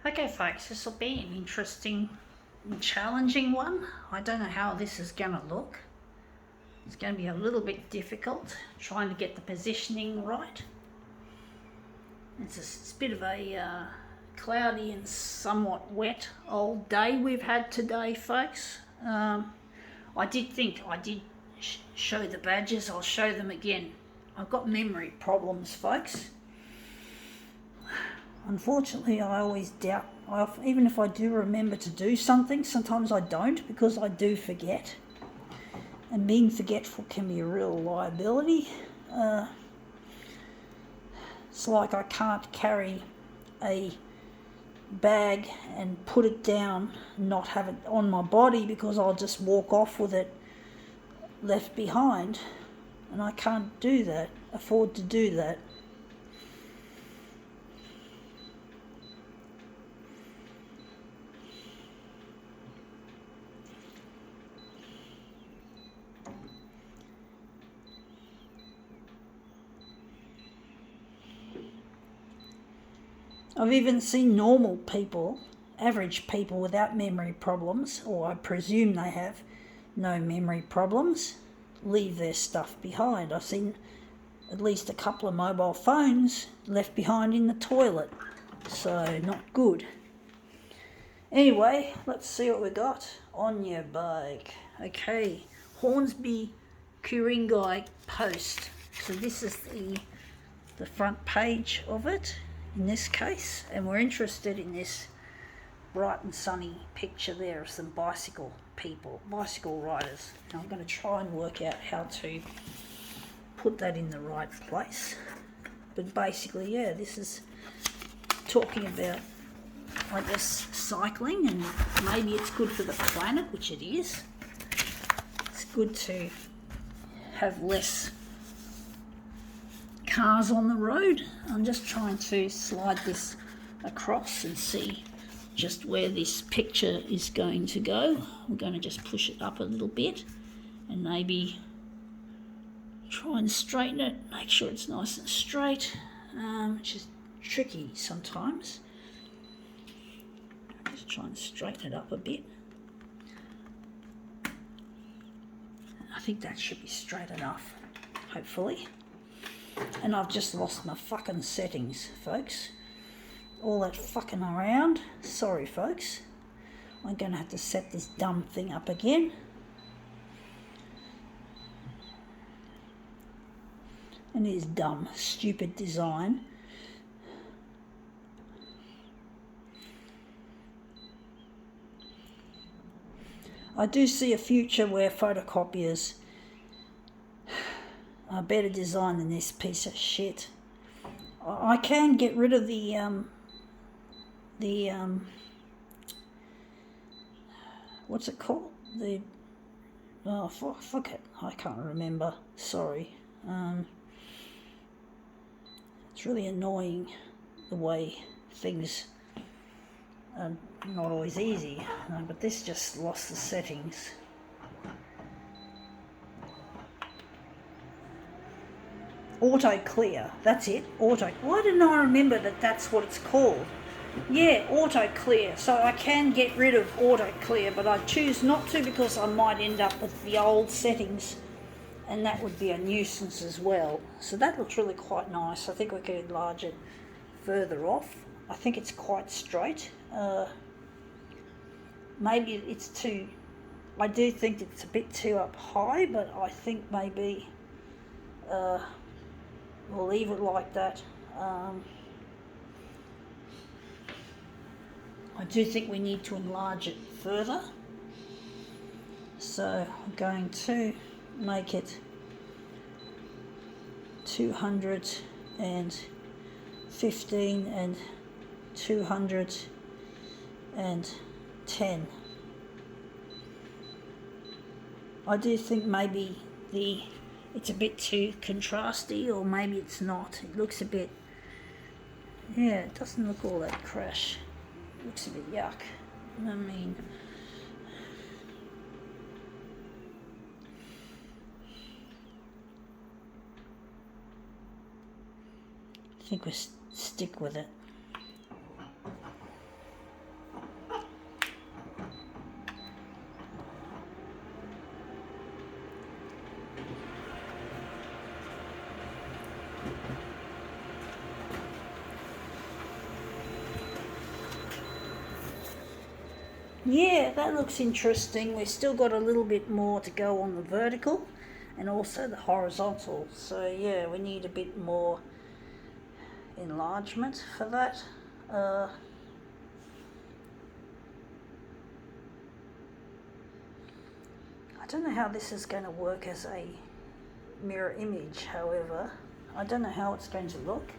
Okay folks, this will be an interesting and challenging one. I don't know how this is going to look. It's going to be a little bit difficult trying to get the positioning right. It's a bit of a cloudy and somewhat wet old day we've had today, folks. I did show the badges. I'll show them again. I've got memory problems, folks. Unfortunately, I always doubt, even if I do remember to do something, sometimes I don't because I do forget. And being forgetful can be a real liability. It's like I can't carry a bag and put it down, not have it on my body because I'll just walk off with it left behind. And I can't afford to do that. I've even seen normal people, average people without memory problems, or I presume they have no memory problems, leave their stuff behind. I've seen at least a couple of mobile phones left behind in the toilet, so not good. Anyway, let's see what we got on your bike. Okay, Hornsby Ku-ring-gai Post. So this is the front page of it in this case, and we're interested in this bright and sunny picture there of some bicycle riders. Now I'm going to try and work out how to put that in the right place. But basically, yeah, this is talking about, I guess, cycling, and maybe it's good for the planet, which it is. It's good to have less cars on the road. I'm just trying to slide this across and see just where this picture is going to go. I'm going to just push it up a little bit and maybe try and straighten it, make sure it's nice and straight, which is tricky sometimes. Just try and straighten it up a bit. I think that should be straight enough, hopefully. And I've just lost my fucking settings, folks. All that fucking around. Sorry, folks. I'm going to have to set this dumb thing up again. And it is dumb, stupid design. I do see a future where photocopiers are better designed than this piece of shit. I can get rid of the what's it called? Fuck it. I can't remember. Sorry. It's really annoying the way things are not always easy. But this just lost the settings. Auto clear, that's it, auto. Why didn't I remember that that's what it's called? Yeah, auto clear. So I can get rid of auto clear, but I choose not to because I might end up with the old settings, and that would be a nuisance as well. So that looks really quite nice. I think we could enlarge it further off. I think it's quite straight. Maybe it's too, I do think it's a bit too up high, but I think maybe we'll leave it like that. I do think we need to enlarge it further. So I'm going to make it 215 and 210. I do think maybe it's a bit too contrasty, or maybe it's not. It looks a bit, yeah, it doesn't look all that crash. It looks a bit yuck. I mean, I think we'll stick with it. Yeah, that looks interesting. We've still got a little bit more to go on the vertical and also the horizontal. So yeah, we need a bit more enlargement for that. I don't know how this is going to work as a mirror image, however. I don't know how it's going to look.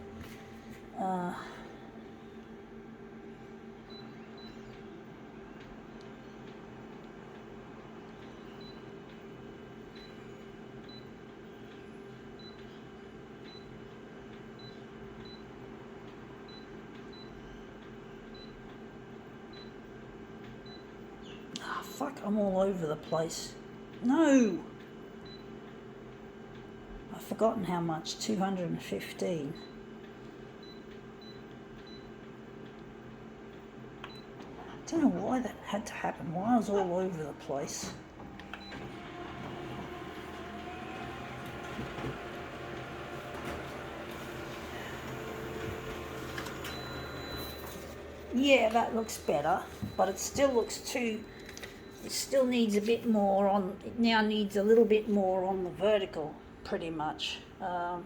Fuck, I'm all over the place. No! I've forgotten how much, 215. I don't know why that had to happen, why I was all over the place. Yeah, that looks better, but it still looks too... It still needs a bit more on... It now needs a little bit more on the vertical, pretty much. I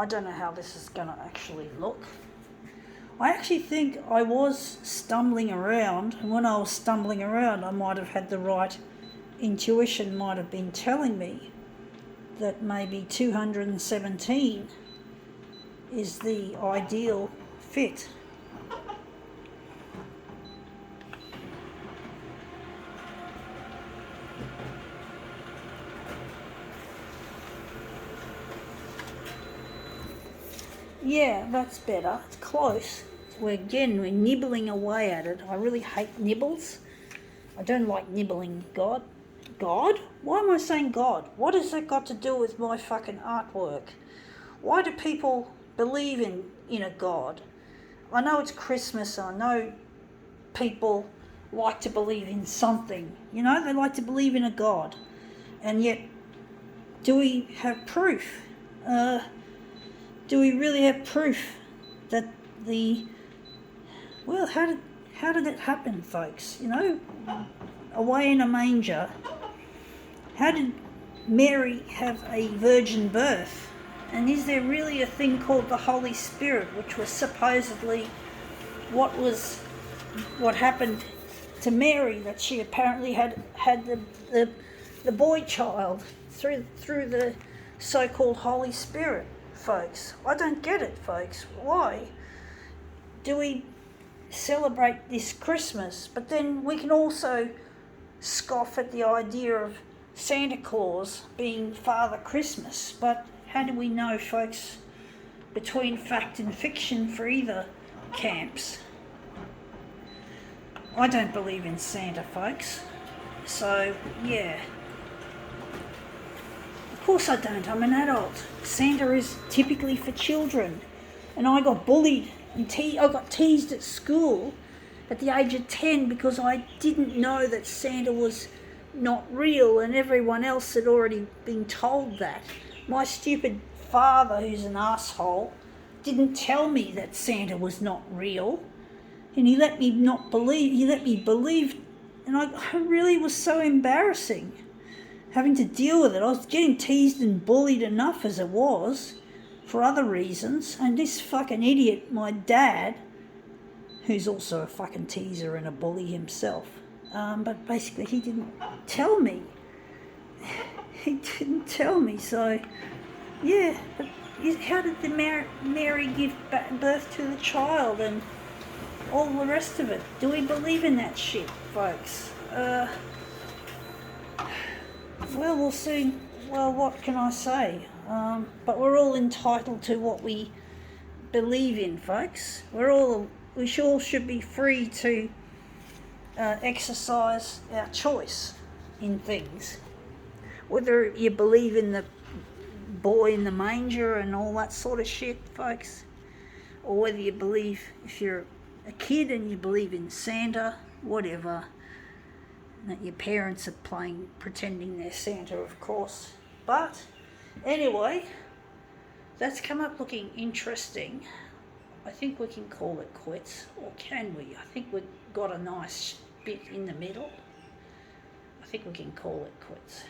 don't know how this is going to actually look. I actually think I was stumbling around, and when I was stumbling around, I might have had the right intuition, might have been telling me that maybe 217 is the ideal fit. Yeah, that's better. It's close. We're nibbling away at it. I really hate nibbles. I don't like nibbling. God? Why am I saying God? What has that got to do with my fucking artwork? Why do people believe in a God? I know it's Christmas. I know people like to believe in something. You know, they like to believe in a God. And yet, do we have proof? Do we really have proof that how did it happen, folks? You know, away in a manger. How did Mary have a virgin birth? And is there really a thing called the Holy Spirit, which was supposedly what happened to Mary, that she apparently had the boy child through the so-called Holy Spirit, folks? I don't get it, folks. Why do we celebrate this Christmas, but then we can also scoff at the idea of Santa Claus being Father Christmas? But how do we know, folks, between fact and fiction for either camps? I don't believe in Santa, folks. So, yeah. Of course I don't. I'm an adult. Santa is typically for children. And I got bullied and I got teased at school at the age of 10 because I didn't know that Santa was not real, and everyone else had already been told that. My stupid father, who's an asshole, didn't tell me that Santa was not real, and he let me believe, and I really was so embarrassing having to deal with it. I was getting teased and bullied enough as it was for other reasons, and this fucking idiot, my dad, who's also a fucking teaser and a bully himself, but basically he didn't tell me. He didn't tell me, so yeah. But how did the Mary give birth to the child and all the rest of it? Do we believe in that shit, folks? Well, we'll see. Well, what can I say? But we're all entitled to what we believe in, folks. We all should be free to exercise our choice in things. Whether you believe in the boy in the manger and all that sort of shit, folks, or whether you believe, if you're a kid and you believe in Santa, whatever, that your parents are pretending they're Santa, of course. But anyway, that's come up looking interesting. I think we can call it quits, or can we? I think we've got a nice bit in the middle. I think we can call it quits.